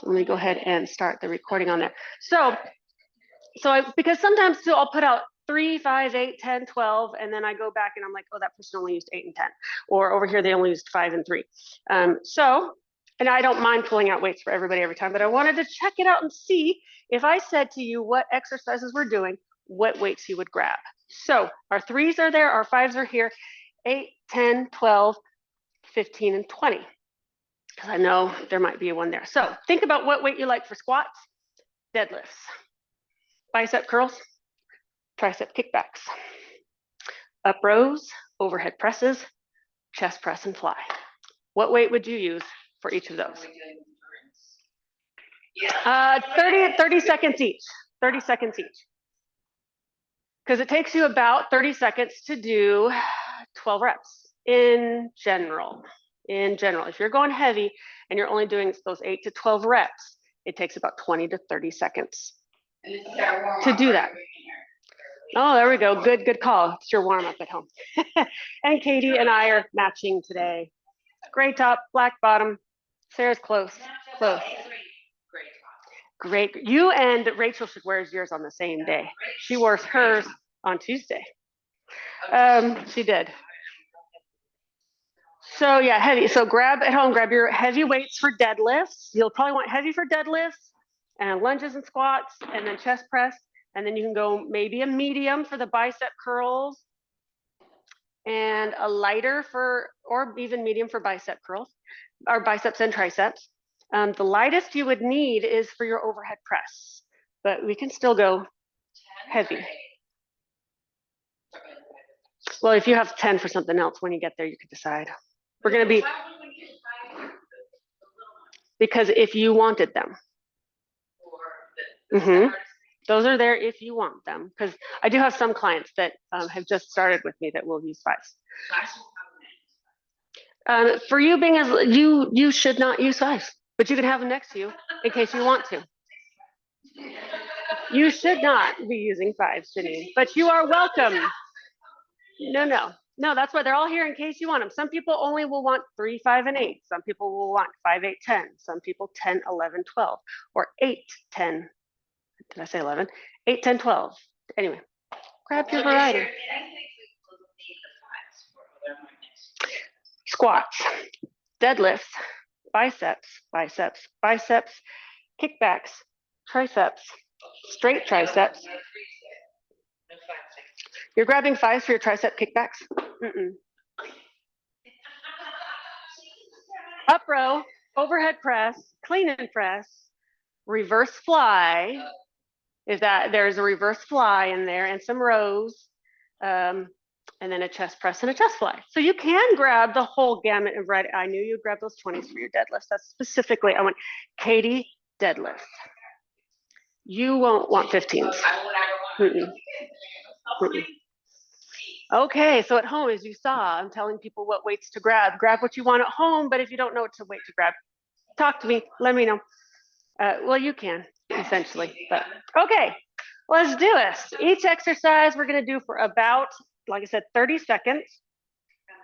Let me go ahead and start the recording on there. So because sometimes too, I'll put out 3, 5, 8, 10, 12, and then I go back and I'm like, oh, that person only used 8 and 10, or over here they only used 5 and 3. And I don't mind pulling out weights for everybody every time, but I wanted to check it out and see if I said to you what exercises we're doing, what weights you would grab. So our 3s are there, our 5s are here, 8, 10, 12, 15, and 20. Because I know there might be one there. So think about what weight you like for squats, deadlifts, bicep curls, tricep kickbacks, up rows, overhead presses, chest press, and fly. What weight would you use for each of those? 30 seconds each. 30 seconds each. Because it takes you about 30 seconds to do 12 reps in general. If you're going heavy and you're only doing those 8 to 12 reps, it takes about 20 to 30 seconds to do that. Oh, there we go. Good call. It's your warm up at home. And Katie and I are matching today. Gray top, black bottom. Sarah's close. Great. You and Rachel should wear yours on the same day. She wore hers on Tuesday. She did. So yeah, heavy. So grab your heavy weights for deadlifts. You'll probably want heavy for deadlifts and lunges and squats, and then chest press. And then you can go maybe a medium for the bicep curls and a lighter or even medium for bicep curls, or biceps and triceps. The lightest you would need is for your overhead press, but we can still go heavy. Well, if you have 10 for something else, when you get there, you could decide. We're going to be, because if you wanted them. Those are there if you want them, because I do have some clients that have just started with me that will use 5s. For you being you should not use 5s, but you can have them next to you in case you want to. You should not be using 5s, Janine, but you are welcome. No, that's why they're all here in case you want them. Some people only will want 3, 5, and 8. Some people will want 5, 8, 10. Some people 10, 11, 12, or 8, 10. Did I say 11? 8, 10, 12. Anyway, grab your variety. Squats, deadlifts, biceps, kickbacks, triceps, straight triceps. You're grabbing 5s for your tricep kickbacks? Up row, overhead press, clean and press, reverse fly. There's a reverse fly in there, and some rows, and then a chest press and a chest fly. So you can grab the whole gamut of variety. I knew you'd grab those 20s for your deadlifts. That's specifically, I want Katie deadlift. You won't want 15s. Okay, so at home, as you saw, I'm telling people what weights to grab. Grab what you want at home, but if you don't know what weight to grab, talk to me, let me know. Well, you can, essentially, but okay, let's do this. Each exercise we're gonna do for about, like I said, 30 seconds. How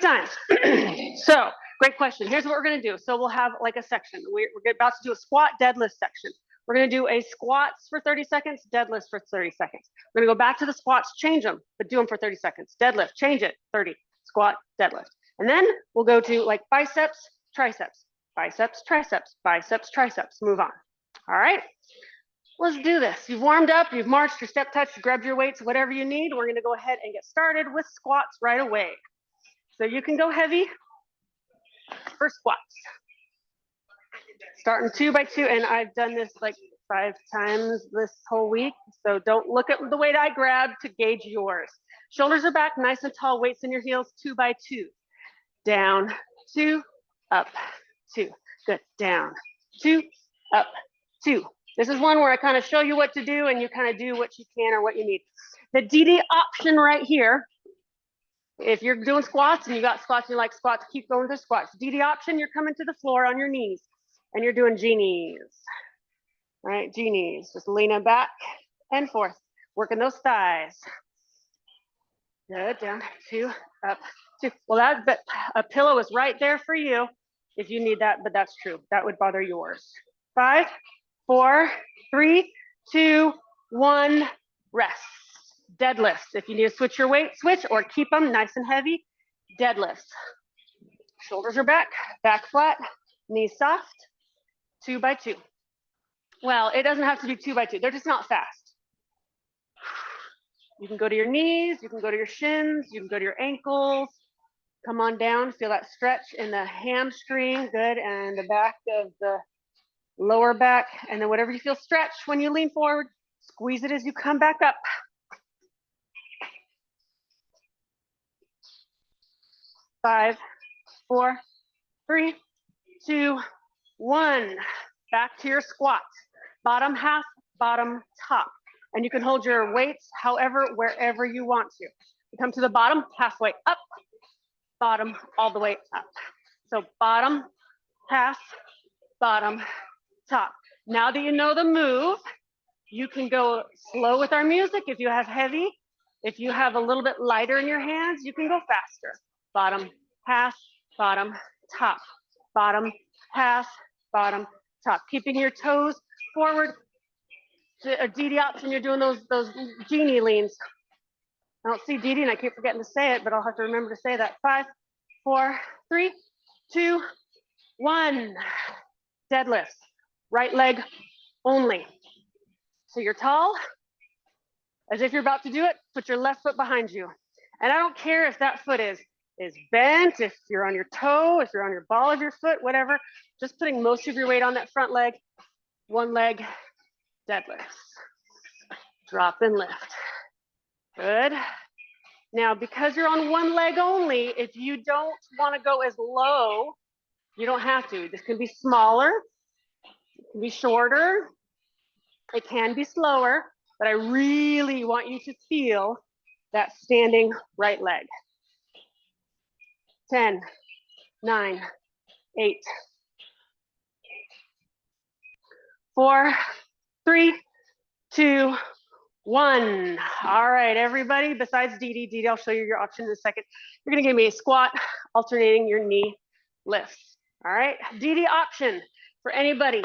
many times? 3 times. So, great question. Here's what we're gonna do. So we'll have like a section. We're about to do a squat deadlift section. We're gonna do a squats for 30 seconds, deadlifts for 30 seconds. We're gonna go back to the squats, change them, but do them for 30 seconds. Deadlift, change it, 30, squat, deadlift. And then we'll go to like biceps, triceps, biceps, triceps, biceps, triceps, move on. All right, let's do this. You've warmed up, you've marched your step touch, you grabbed your weights, whatever you need. We're gonna go ahead and get started with squats right away. So you can go heavy for squats. Starting 2 by 2, and I've done this like 5 times this whole week. So don't look at the weight I grabbed to gauge yours. Shoulders are back, nice and tall, weights in your heels, 2 by 2. Down, 2, up, 2. Good, down, 2, up, 2. This is one where I kind of show you what to do and you kind of do what you can or what you need. The DD option right here, if you're doing squats and you got squats, you like squats, keep going with the squats. DD option, you're coming to the floor on your knees and you're doing G-knees. All right, G-knees, just leaning back and forth, working those thighs. Good, down, 2, up, 2. Well, a pillow is right there for you. if you need that, but that's true. That would bother yours. 5, 4, 3, 2, 1, rest. Deadlifts. If you need to switch your weight, switch, or keep them nice and heavy. Deadlifts. Shoulders are back, back flat, knees soft, 2 by 2. Well, it doesn't have to be 2 by 2. They're just not fast. You can go to your knees, you can go to your shins, you can go to your ankles. Come on down, feel that stretch in the hamstring, good, and the back of the lower back, and then whatever you feel stretched when you lean forward, squeeze it as you come back up. 5, 4, 3, 2, 1. Back to your squat. Bottom half, bottom top. And you can hold your weights however, wherever you want to. You come to the bottom, halfway up, bottom, all the way up. So bottom, half, bottom, top. Now that you know the move, you can go slow with our music if you have heavy. If you have a little bit lighter in your hands, you can go faster. Bottom, half, bottom, top. Bottom, half, bottom, top. Keeping your toes forward. A DD option, you're doing those genie leans. I don't see DD and I keep forgetting to say it, but I'll have to remember to say that. 5, 4, 3, 2, 1. Deadlifts. Right leg only. So you're tall, as if you're about to do it, put your left foot behind you. And I don't care if that foot is bent, if you're on your toe, if you're on your ball of your foot, whatever, just putting most of your weight on that front leg, one leg, deadlifts. Drop and lift. Good. Now, because you're on one leg only, if you don't want to go as low, you don't have to. This can be smaller, it can be shorter, it can be slower, but I really want you to feel that standing right leg. 10, 9, 8, 4, 3, 2, 1. All right, everybody, besides DD, I'll show you your option in a second. You're gonna give me a squat, alternating your knee lifts. All right, DD option for anybody.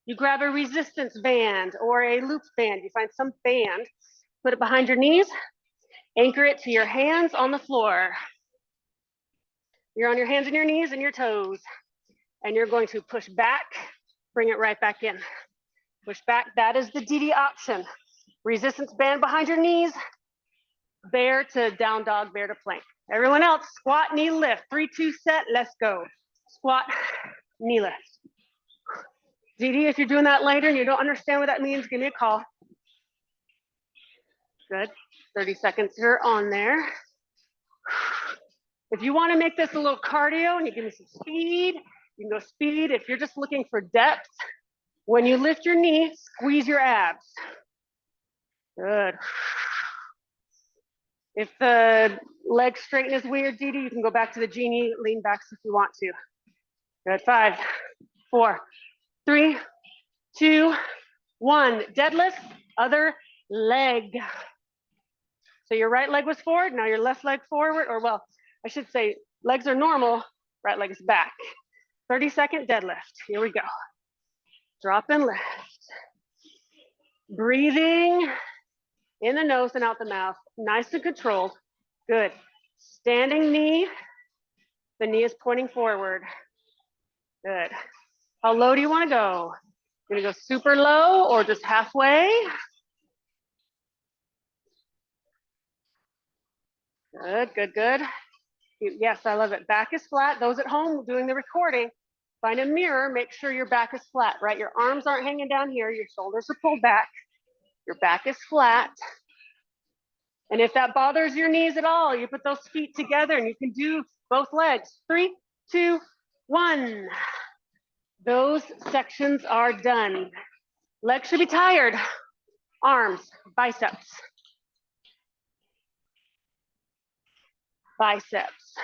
You grab a resistance band or a loop band. You find some band, put it behind your knees, anchor it to your hands on the floor. You're on your hands and your knees and your toes, and you're going to push back, bring it right back in. Push back, that is the DD option. Resistance band behind your knees, bear to down dog, bear to plank. Everyone else, squat, knee lift, 3-2 set, let's go. Squat, knee lift. DD, if you're doing that later and you don't understand what that means, give me a call. Good, 30 seconds here on there. If you want to make this a little cardio and you give me some speed, you can go speed. If you're just looking for depth, when you lift your knee, squeeze your abs. Good. If the leg straighten is weird, DD, you can go back to the genie lean backs if you want to. Good, 5, 4, 3, 2, 1. Deadlift, other leg. So your right leg was forward, now your left leg forward, or well, I should say legs are normal, right leg is back. 30-second deadlift, here we go. Drop and lift. Breathing in the nose and out the mouth, nice and controlled. Good. Standing knee, the knee is pointing forward. Good. How low do you want to go? You're gonna go super low or just halfway? Good, good, good. Yes, I love it. Back is flat. Those at home doing the recording, find a mirror, make sure your back is flat, right? Your arms aren't hanging down here. Your shoulders are pulled back. Your back is flat. And if that bothers your knees at all, you put those feet together and you can do both legs. 3, 2, 1. Those sections are done. Legs should be tired. Arms, biceps. Biceps.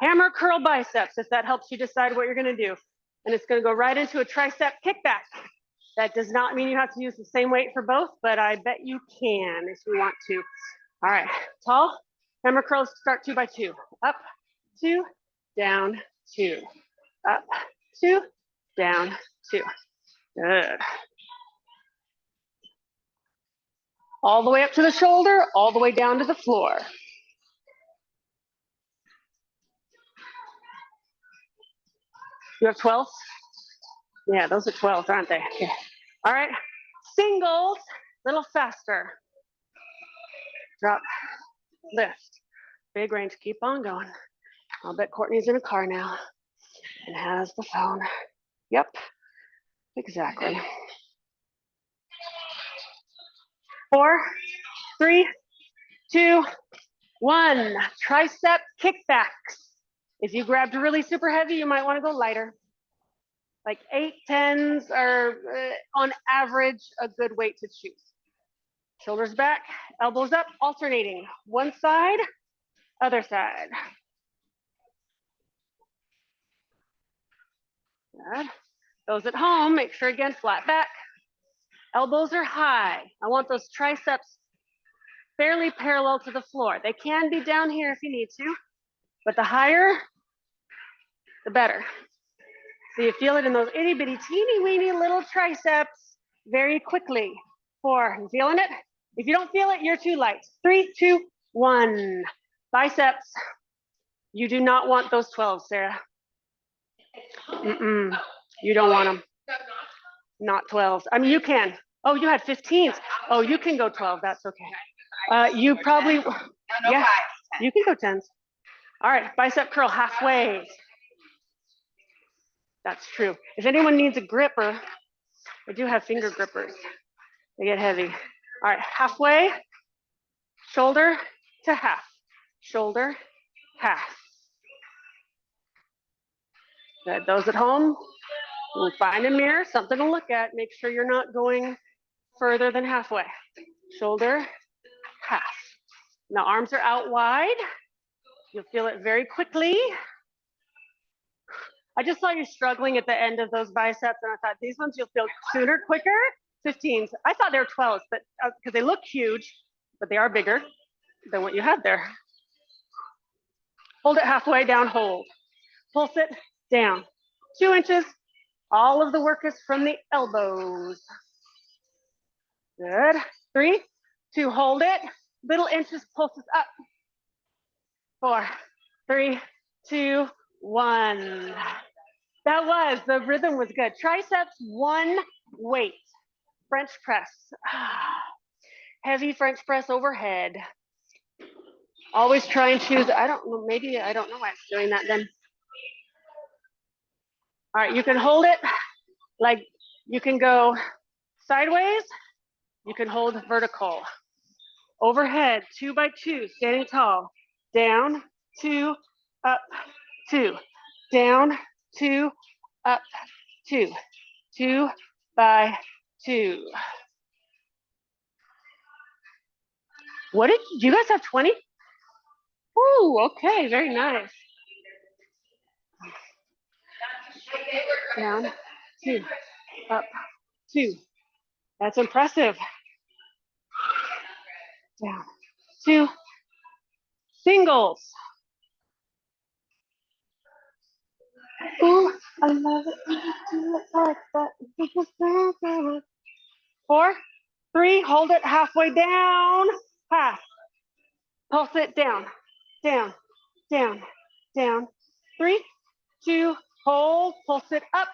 Hammer curl biceps, if that helps you decide what you're gonna do. And it's gonna go right into a tricep kickback. That does not mean you have to use the same weight for both, but I bet you can if you want to. All right, tall, hammer curls start 2 by 2. Up, 2, down, 2. up, 2, down, 2. Good. All the way up to the shoulder, all the way down to the floor. You have 12s? Yeah, those are 12s, aren't they? Okay. All right, singles, a little faster. Drop, lift, big range, keep on going. I'll bet Courtney's in a car now and has the phone. Yep, exactly. 4, 3, 2, 1. Tricep kickbacks. If you grabbed really super heavy, you might want to go lighter. Like 8, 10s are on average a good weight to choose. Shoulders back, elbows up, alternating. One side, other side. Good. Those at home, make sure again, flat back. Elbows are high. I want those triceps fairly parallel to the floor. They can be down here if you need to, but the higher, the better. So you feel it in those itty bitty teeny weeny little triceps very quickly. 4, you feeling it? If you don't feel it, you're too light. 3, 2, 1. Biceps. You do not want those 12s, Sarah. You don't want them. Not 12s. I mean, you can. Oh, you had 15s. Oh, you can go 12. That's okay. You probably, yeah, you can go 10s. All right, bicep curl halfway. That's true. If anyone needs a gripper, I do have finger grippers. They get heavy. All right, halfway, shoulder to half, shoulder, half. Good. Those at home, we'll find a mirror, something to look at. Make sure you're not going further than halfway. Shoulder, half. Now arms are out wide. You'll feel it very quickly. I just saw you struggling at the end of those biceps, and I thought these ones you'll feel sooner, quicker. 15s. I thought they were 12s, but because they look huge, but they are bigger than what you had there. Hold it halfway down, hold. Pulse it down. 2 inches. All of the work is from the elbows. Good. 3, 2, hold it. Little inches, pulses up. 4, 3, 2, 1. The rhythm was good. Triceps, 1 weight. French press. Heavy French press overhead. Always try and choose, I don't know why it's doing that then. All right, you can hold it like you can go sideways, you can hold vertical. Overhead, 2 by 2, standing tall. Down, 2, up, 2. Down, 2, up, 2. 2 by 2. What do you guys have 20? Ooh, okay, very nice. Down, 2, up, 2. That's impressive. Down, 2. Singles. Ooh, I love it when you do it like that. 4, 3, hold it halfway down, half. Pulse it down, down, down, down. 3, 2, hold, pulse it up.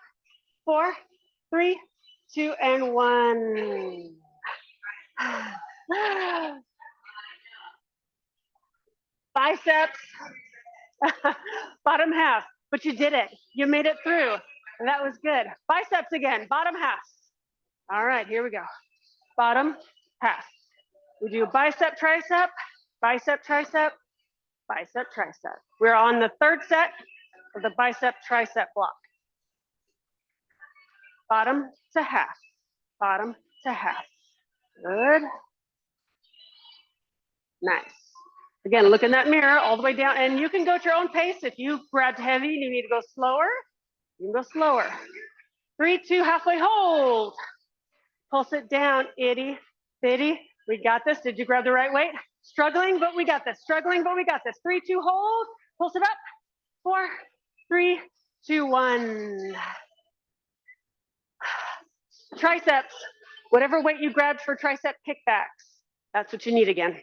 4, 3, 2, and 1. Biceps, bottom half, but you did it. You made it through. That was good. Biceps again, bottom half. All right, here we go. Bottom half. We do bicep, tricep, bicep, tricep, bicep, tricep. We're on the 3rd set of the bicep, tricep block. Bottom to half, bottom to half. Good. Nice. Again, look in that mirror all the way down, and you can go at your own pace. If you grabbed heavy and you need to go slower, you can go slower. 3, 2, halfway hold. Pulse it down, itty bitty. We got this. Did you grab the right weight? Struggling, but we got this. Struggling, but we got this. 3, 2, hold. Pulse it up. 4, 3, 2, 1. Triceps, whatever weight you grabbed for tricep kickbacks, that's what you need again.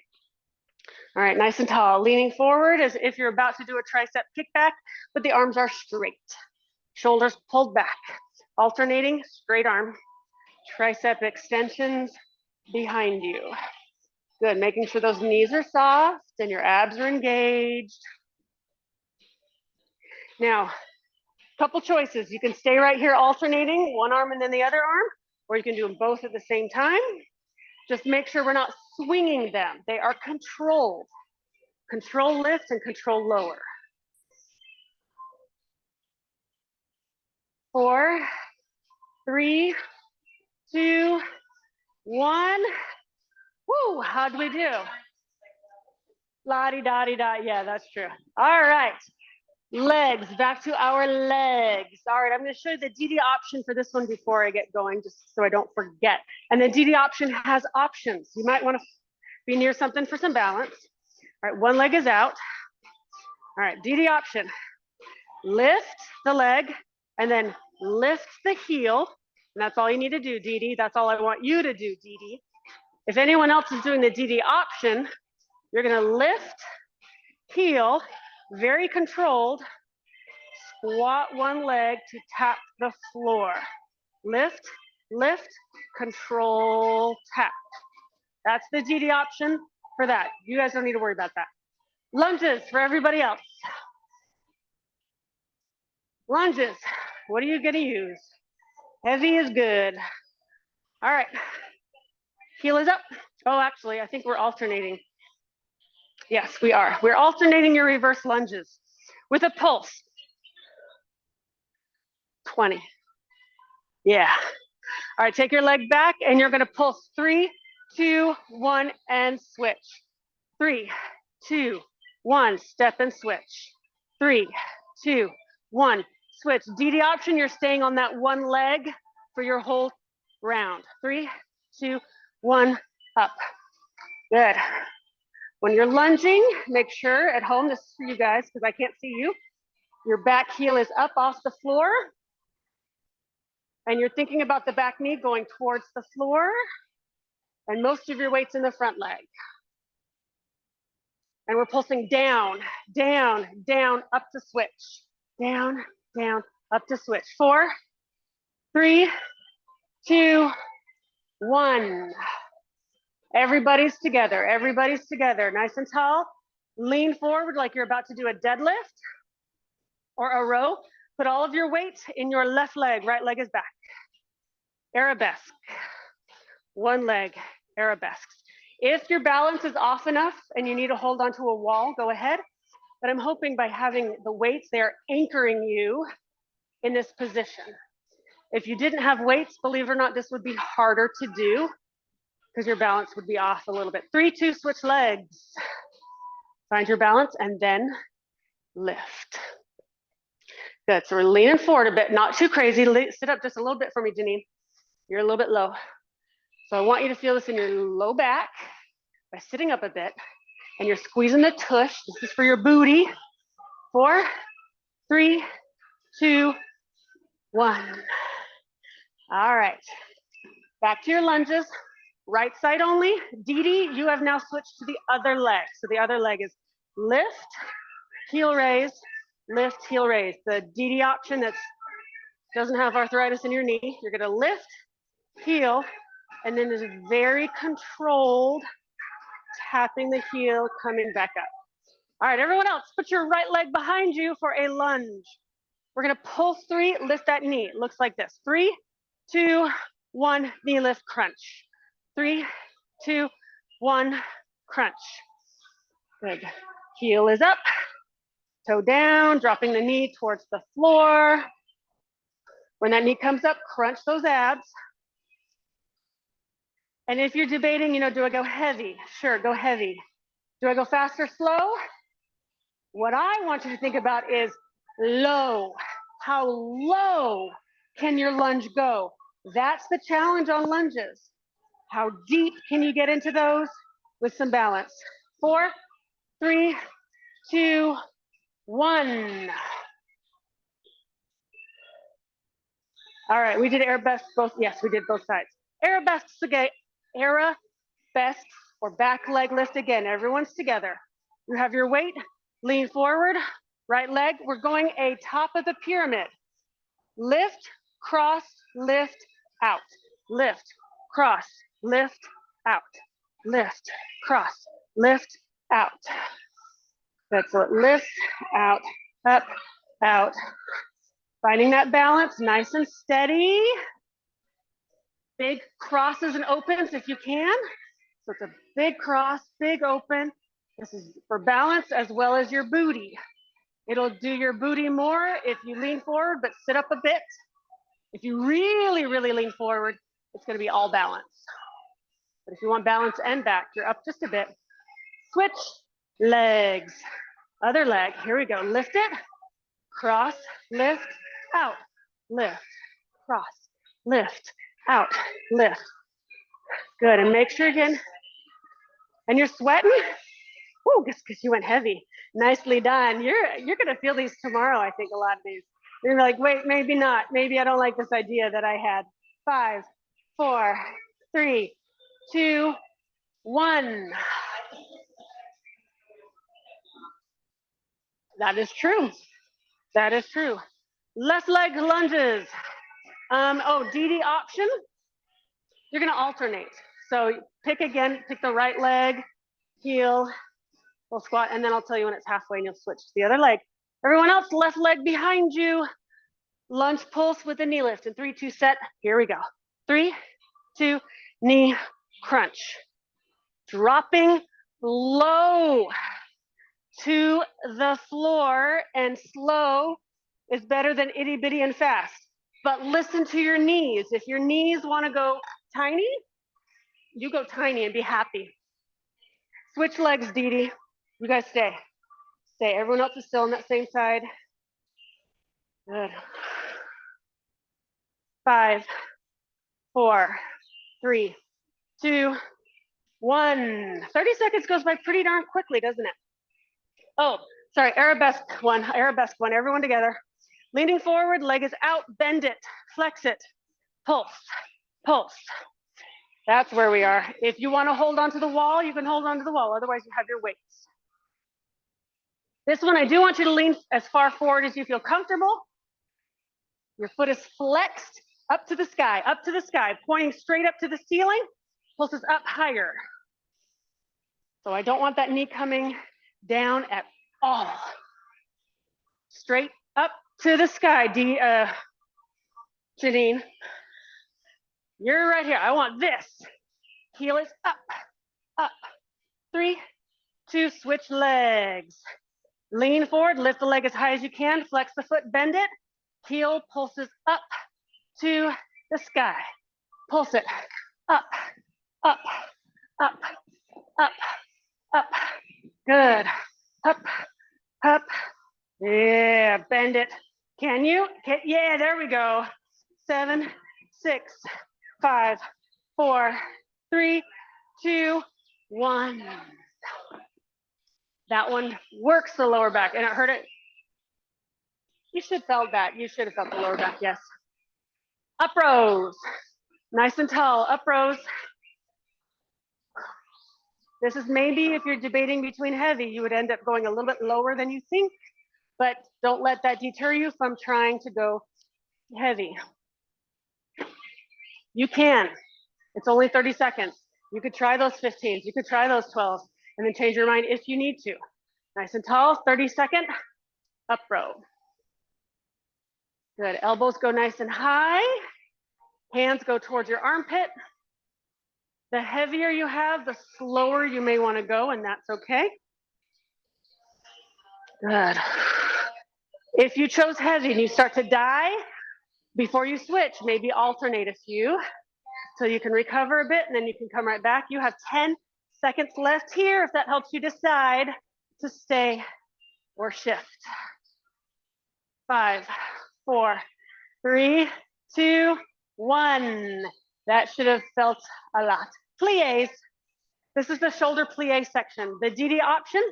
All right, nice and tall, leaning forward as if you're about to do a tricep kickback, but the arms are straight. Shoulders pulled back, alternating straight arm. Tricep extensions behind you. Good, making sure those knees are soft and your abs are engaged. Now, couple choices. You can stay right here alternating one arm and then the other arm, or you can do them both at the same time. Just make sure we're not swinging them. They are controlled. Control lift and control lower. 4, 3, 2, 1. Woo, how'd we do? La-di-da-di-da, yeah, that's true. All right, legs, back to our legs. All right, I'm gonna show you the DD option for this one before I get going, just so I don't forget. And the DD option has options. You might wanna be near something for some balance. All right, one leg is out. All right, DD option. Lift the leg and then lift the heel. And that's all you need to do, DD. That's all I want you to do, DD. If anyone else is doing the DD option, you're gonna lift, heel, very controlled, squat one leg to tap the floor. Lift, lift, control, tap. That's the DD option for that. You guys don't need to worry about that. Lunges for everybody else. Lunges, what are you gonna use? Heavy is good. All right, heel is up. Oh, actually, I think we're alternating. Yes, we are. We're alternating your reverse lunges with a pulse. 20. Yeah. All right, take your leg back and you're gonna pulse 3, 2, 1, and switch. 3, 2, 1, step and switch. 3, 2, 1, switch. DD option, you're staying on that one leg for your whole round. 3, 2, 1, up. Good. When you're lunging, make sure at home, this is for you guys because I can't see you, your back heel is up off the floor and you're thinking about the back knee going towards the floor and most of your weight's in the front leg. And we're pulsing down, down, down, up to switch. Down, down, up to switch. 4, 3, 2, 1. Everybody's together, everybody's together. Nice and tall. Lean forward like you're about to do a deadlift or a row. Put all of your weight in your left leg, right leg is back. Arabesque, one leg, arabesques. If your balance is off enough and you need to hold onto a wall, go ahead. But I'm hoping by having the weights, they're anchoring you in this position. If you didn't have weights, believe it or not, this would be harder to do because your balance would be off a little bit. 3, 2, switch legs. Find your balance and then lift. Good, so we're leaning forward a bit, not too crazy. Sit up just a little bit for me, Janine. You're a little bit low. So I want you to feel this in your low back by sitting up a bit and you're squeezing the tush. This is for your booty. 4, 3, 2, 1. All right, back to your lunges. Right side only. DD, you have now switched to the other leg. So the other leg is lift, heel raise, lift, heel raise. The DD option that doesn't have arthritis in your knee, you're gonna lift, heel, and then there's a very controlled tapping the heel, coming back up. All right, everyone else, put your right leg behind you for a lunge. We're gonna pulse 3, lift that knee. It looks like this. 3, 2, 1, knee lift, crunch. 3, 2, 1, crunch. Good. Heel is up, toe down, dropping the knee towards the floor. When that knee comes up, crunch those abs. And if you're debating, do I go heavy? Sure, go heavy. Do I go fast or slow? What I want you to think about is low. How low can your lunge go? That's the challenge on lunges. How deep can you get into those with some balance? 4, 3, 2, 1. All right, we did arabesque both. Yes, we did both sides. Arabesques again. Arabesque or back leg lift again. Everyone's together. You have your weight. Lean forward. Right leg. We're going a top of the pyramid. Lift, cross, lift, out. Lift, cross, lift, out. Lift, cross, lift, out. Good. So it lifts, out, up, out. Finding that balance, nice and steady. Big crosses and opens if you can. So it's a big cross, big open. This is for balance as well as your booty. It'll do your booty more if you lean forward, but sit up a bit. If you really, really lean forward, it's gonna be all balance. But if you want balance and back, you're up just a bit. Switch legs. Other leg, here we go. Lift it, cross, lift, out, lift, cross, lift, out, lift. Good, and make sure again, and you're sweating? Woo, just because you went heavy. Nicely done. You're gonna feel these tomorrow, I think, a lot of these. You're gonna be like, wait, maybe not. Maybe I don't like this idea that I had. 5, 4, 3, 2, 1. That is true. That is true. Left leg lunges. DD option. You're gonna alternate. So pick the right leg, heel, we'll squat, and then I'll tell you when it's halfway and you'll switch to the other leg. Everyone else, left leg behind you. Lunge pulse with a knee lift. In 3, 2, set. Here we go. 3, 2, knee crunch. Dropping low to the floor, and slow is better than itty bitty and fast. But listen to your knees. If your knees want to go tiny, you go tiny and be happy. Switch legs, Dee Dee. You guys stay. Stay. Everyone else is still on that same side. Good. 5, 4, 3, 2, 1. 30 seconds goes by pretty darn quickly, doesn't it? Oh, sorry, arabesque one, everyone together. Leaning forward, leg is out, bend it, flex it, pulse, pulse. That's where we are. If you want to hold onto the wall, you can hold onto the wall, otherwise you have your weights. This one, I do want you to lean as far forward as you feel comfortable. Your foot is flexed up to the sky, pointing straight up to the ceiling, pulses up higher. So I don't want that knee coming down at all. Straight up to the sky, Janine. You're right here. I want this. Heel is up, up. 3, 2, switch legs. Lean forward, lift the leg as high as you can, flex the foot, bend it. Heel pulses up to the sky. Pulse it, up, up, up, up, up. Good, up, up. Yeah, bend it. Can you? Yeah, there we go. 7, 6, 5, 4, 3, 2, 1. That one works the lower back, and it hurt it. You should have felt that. You should have felt the lower back, yes. Up rows. Nice and tall, up rows. This is maybe if you're debating between heavy, you would end up going a little bit lower than you think, but don't let that deter you from trying to go heavy. You can. It's only 30 seconds. You could try those 15s. You could try those 12s and then change your mind if you need to. Nice and tall, 30-second up row. Good, elbows go nice and high. Hands go towards your armpit. The heavier you have, the slower you may want to go, and that's okay. Good. If you chose heavy and you start to die, before you switch, maybe alternate a few so you can recover a bit, and then you can come right back. You have 10 seconds left here if that helps you decide to stay or shift. 5, 4, 3, 2, 1. That should have felt a lot. Plies. This is the shoulder plie section. The DD option.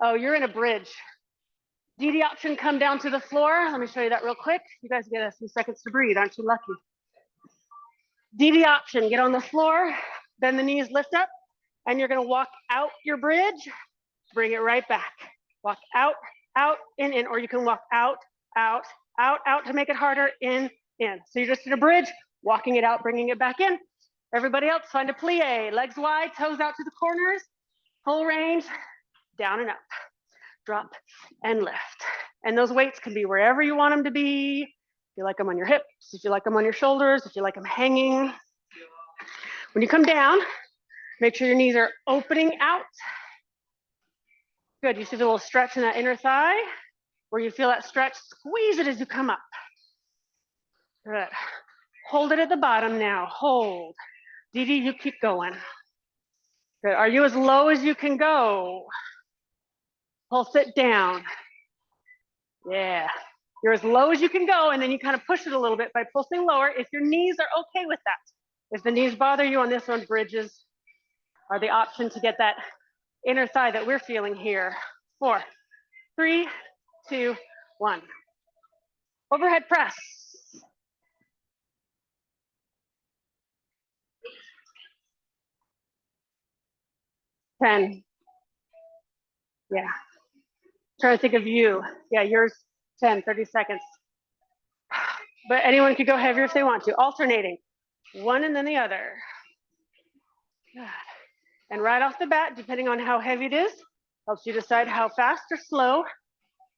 Oh, you're in a bridge. DD option, come down to the floor. Let me show you that real quick. You guys get a few seconds to breathe, aren't you lucky? DD option, get on the floor, bend the knees, lift up, and you're gonna walk out your bridge, bring it right back. Walk out, out, in, or you can walk out, out, out, out to make it harder, in. So you're just in a bridge, walking it out, bringing it back in. Everybody else, find a plie, legs wide, toes out to the corners, full range, down and up, drop and lift. And those weights can be wherever you want them to be. If you like them on your hips, if you like them on your shoulders, if you like them hanging. When you come down, make sure your knees are opening out. Good, you see the little stretch in that inner thigh? Where you feel that stretch, squeeze it as you come up. Good. Hold it at the bottom now, hold. Dee, you keep going. Good, are you as low as you can go? Pulse it down. Yeah, you're as low as you can go, and then you kind of push it a little bit by pulsing lower if your knees are okay with that. If the knees bother you on this one, bridges are the option to get that inner thigh that we're feeling here. 4, 3, 2, 1. Overhead press. 10. Yeah. Trying to think of you. Yeah, yours 10, 30 seconds. But anyone could go heavier if they want to. Alternating. One and then the other. Good. And right off the bat, depending on how heavy it is, helps you decide how fast or slow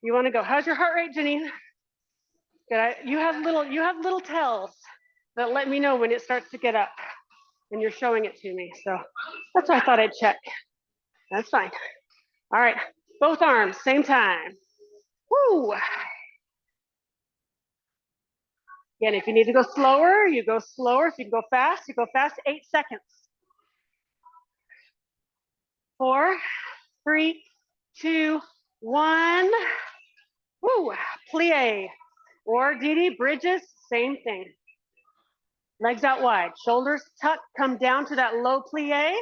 you want to go. How's your heart rate, Janine? Good. You have little tells that let me know when it starts to get up, and you're showing it to me. So that's why I thought I'd check. That's fine. All right, both arms, same time. Woo! Again, if you need to go slower, you go slower. If you can go fast, you go fast. 8 seconds. 4, 3, 2, 1. Woo! Plie. Or DD, bridges, same thing. Legs out wide, shoulders tucked, come down to that low plie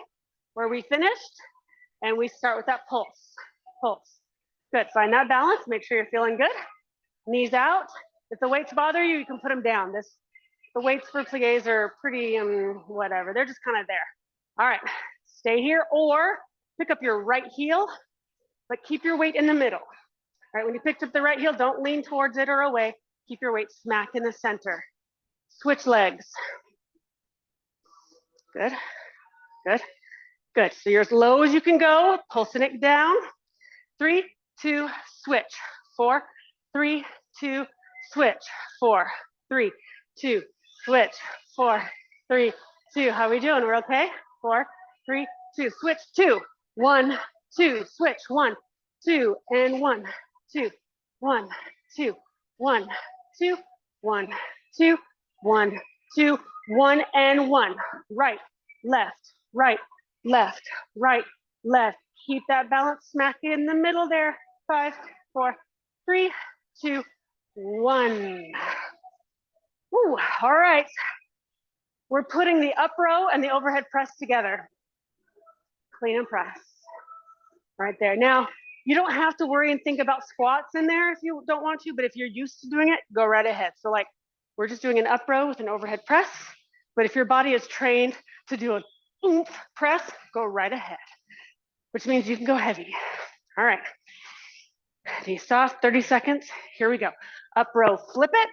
where we finished, and we start with that pulse. Pulse. Good, find that balance, make sure you're feeling good. Knees out. If the weights bother you, you can put them down. The weights for plies are pretty, whatever, they're just kind of there. All right, stay here or pick up your right heel, but keep your weight in the middle. All right, when you picked up the right heel, don't lean towards it or away. Keep your weight smack in the center. Switch legs. Good, good, good. So you're as low as you can go, pulsing it down. 3, 2, switch. 4, 3, 2, switch. 4, 3, 2, switch. 4, 3, 2. How are we doing? We're okay? 4, 3, 2, switch. 2, 1, 2, switch. 1, 2, and 1, 2, 1, 2, 1, 2, 1, 2, 1, 2, 1, and 1. Right, left, right, left, right, left. Keep that balance smack in the middle there. 5, 4, 3, 2, 1. Ooh, all right. We're putting the up row and the overhead press together. Clean and press. Right there. Now, you don't have to worry and think about squats in there if you don't want to, but if you're used to doing it, go right ahead. So like, we're just doing an up row with an overhead press, but if your body is trained to do an oomph press, go right ahead, which means you can go heavy. All right. Knees soft, 30 seconds. Here we go. Up row, flip it,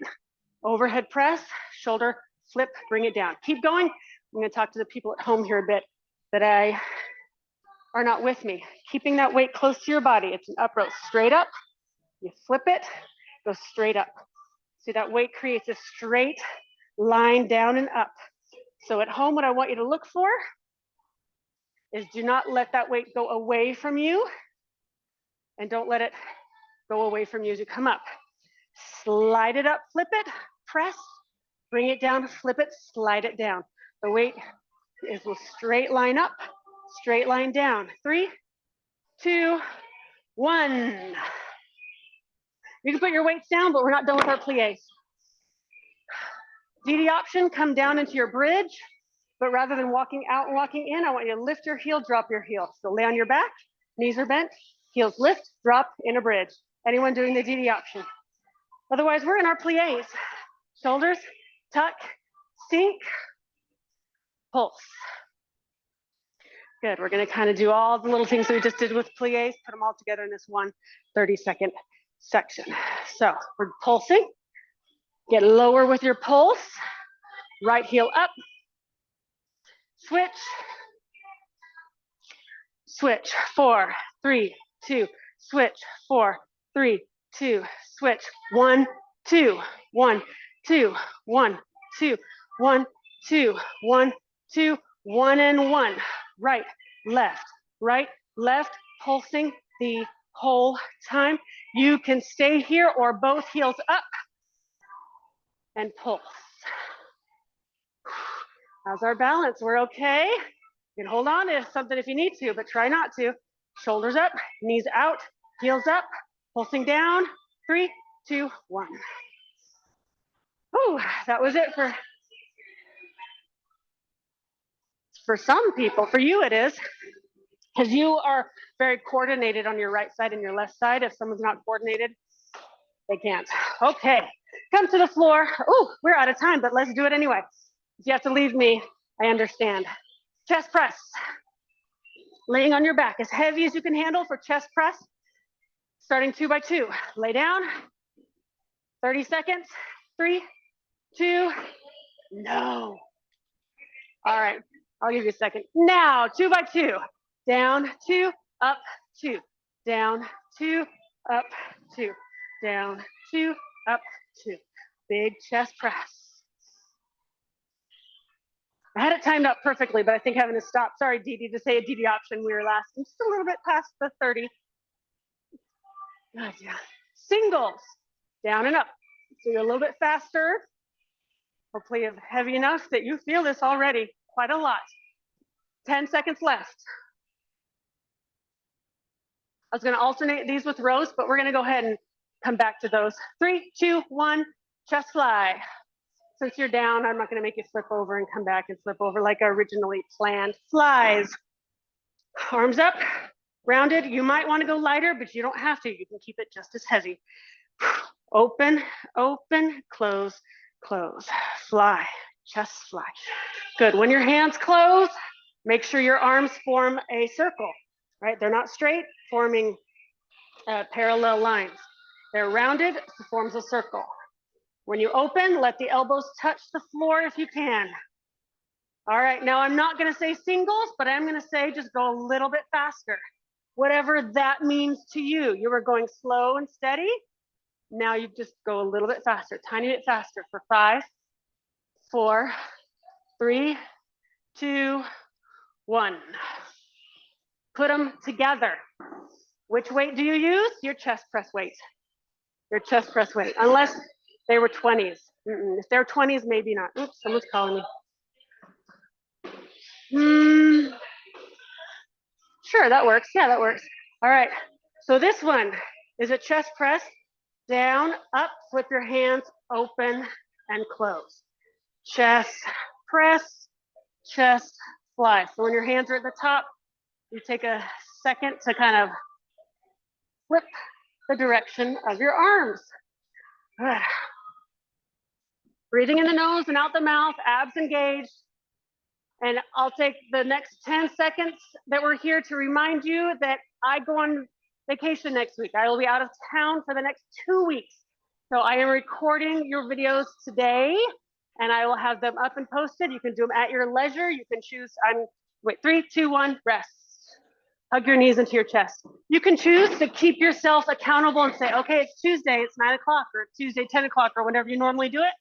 overhead press, shoulder, flip, bring it down. Keep going. I'm gonna talk to the people at home here a bit that are not with me. Keeping that weight close to your body. It's an up row, straight up, you flip it, go straight up. See, that weight creates a straight line down and up. So at home, what I want you to look for is do not let that weight go away from you, and don't let it go away from you as you come up. Slide it up, flip it, press, bring it down, flip it, slide it down. The weight is a straight line up, straight line down. 3, 2, 1. You can put your weights down, but we're not done with our plies. DD option, come down into your bridge, but rather than walking out and walking in, I want you to lift your heel, drop your heel. So lay on your back, knees are bent, heels lift, drop in a bridge. Anyone doing the DD option? Otherwise, we're in our plies. Shoulders, tuck, sink, pulse. Good, we're gonna kind of do all the little things we just did with plies, put them all together in this one 30-second section. So we're pulsing, get lower with your pulse, right heel up, switch, switch, 4, 3, 2, switch, 4, 3, 2, switch, 1, 2, 1, 2, 1, 2, 1, 2, 1, 2, 1, and 1. Right, left, pulsing the whole time. You can stay here or both heels up and pulse. How's our balance? We're okay. You can hold on to something if you need to, but try not to. Shoulders up, knees out, heels up, pulsing down. 3, 2, 1. Ooh, that was it for some people. For you it is, because you are very coordinated on your right side and your left side. If someone's not coordinated, they can't. Okay, come to the floor. Ooh, we're out of time, but let's do it anyway. If you have to leave me, I understand. Chest press. Laying on your back as heavy as you can handle for chest press. Starting 2 by 2. Lay down. 30 seconds. 3, 2, no. All right, I'll give you a second. Now, 2 by 2. Down, 2, up, 2. Down, 2, up, 2. Down, 2, up, 2. Big chest press. I had it timed up perfectly, but I think having to stop. Sorry, Dee Dee, to say a DD option, we were lasting just a little bit past the 30. Good, yeah. Singles, down and up. So you're a little bit faster. Hopefully heavy enough that you feel this already quite a lot. 10 seconds left. I was gonna alternate these with rows, but we're gonna go ahead and come back to those. 3, 2, 1, chest fly. Since you're down, I'm not gonna make you flip over and come back and flip over like I originally planned. Flies. Arms up, rounded. You might wanna go lighter, but you don't have to. You can keep it just as heavy. Open, open, close, close. Fly, chest fly. Good, when your hands close, make sure your arms form a circle, right? They're not straight, forming parallel lines. They're rounded, forms a circle. When you open, let the elbows touch the floor if you can. All right, now I'm not gonna say singles, but I'm gonna say just go a little bit faster. Whatever that means to you. You were going slow and steady. Now you just go a little bit faster, tiny bit faster for 5, 4, 3, 2, 1. Put them together. Which weight do you use? Your chest press weight. Your chest press weight, unless they were 20s. If they're 20s, maybe not. Oops, someone's calling me. Sure, that works. Yeah, that works. All right, so this one is a chest press. Down, up, flip your hands, open and close. Chest press, chest fly. So when your hands are at the top, you take a second to kind of flip the direction of your arms. Breathing in the nose and out the mouth, abs engaged. And I'll take the next 10 seconds that we're here to remind you that I go on vacation next week. I will be out of town for the next 2 weeks. So I am recording your videos today and I will have them up and posted. You can do them at your leisure. You can choose, wait, 3, 2, 1, rest. Hug your knees into your chest. You can choose to keep yourself accountable and say, okay, it's Tuesday, it's 9 o'clock, or it's Tuesday, 10 o'clock, or whenever you normally do it.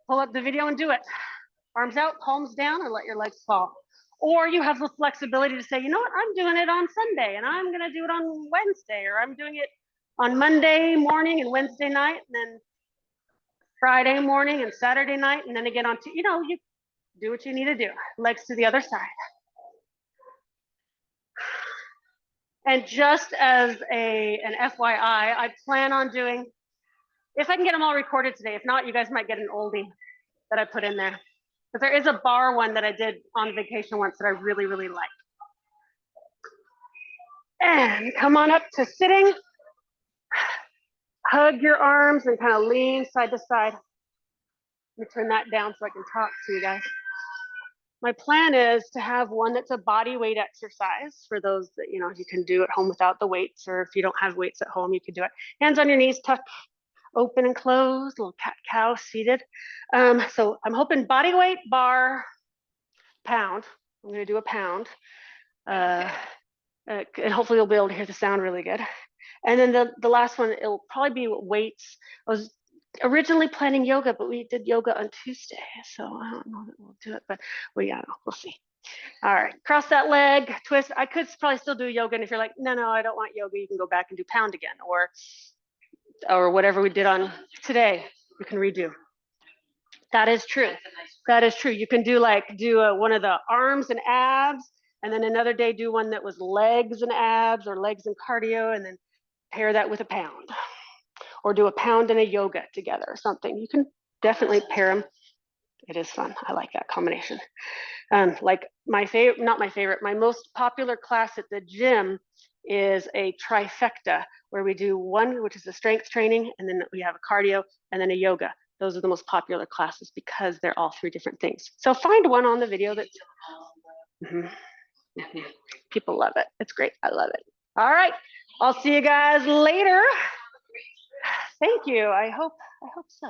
Pull up the video and do it. Arms out, palms down, and let your legs fall. Or you have the flexibility to say, you know what, I'm doing it on Sunday, and I'm gonna do it on Wednesday, or I'm doing it on Monday morning and Wednesday night, and then Friday morning and Saturday night, and then again on, you do what you need to do. Legs to the other side. And just as an FYI, I plan on doing, if I can get them all recorded today, if not, you guys might get an oldie that I put in there. But there is a bar one that I did on vacation once that I really, really like. And come on up to sitting. hug your arms and kind of lean side to side. Let me turn that down so I can talk to you guys. My plan is to have one that's a body weight exercise for those that, you know, you can do at home without the weights, or if you don't have weights at home, you can do it. Hands on your knees, tuck, open and close, little cat cow seated. So I'm hoping body weight bar pound. I'm going to do a pound. And hopefully you'll be able to hear the sound really good. And then the last one, it'll probably be weights. I was originally planning yoga, but we did yoga on Tuesday. So I don't know that we'll do it, but we'll see. All right, cross that leg, twist. I could probably still do yoga. And if you're like, no, I don't want yoga, you can go back and do pound again, or whatever we did on today, you can redo. That is true. That is true. You can do one of the arms and abs, and then another day do one that was legs and abs or legs and cardio, and then pair that with a pound, or do a pound and a yoga together or something. You can definitely pair them. It is fun. I like that combination. Like my favorite, not my favorite, my most popular class at the gym is a trifecta, where we do one, which is a strength training, and then we have a cardio, and then a yoga. Those are the most popular classes because they're all three different things. So find one on the video that people love it. It's great. I love it. All right. I'll see you guys later. Thank you. I hope so.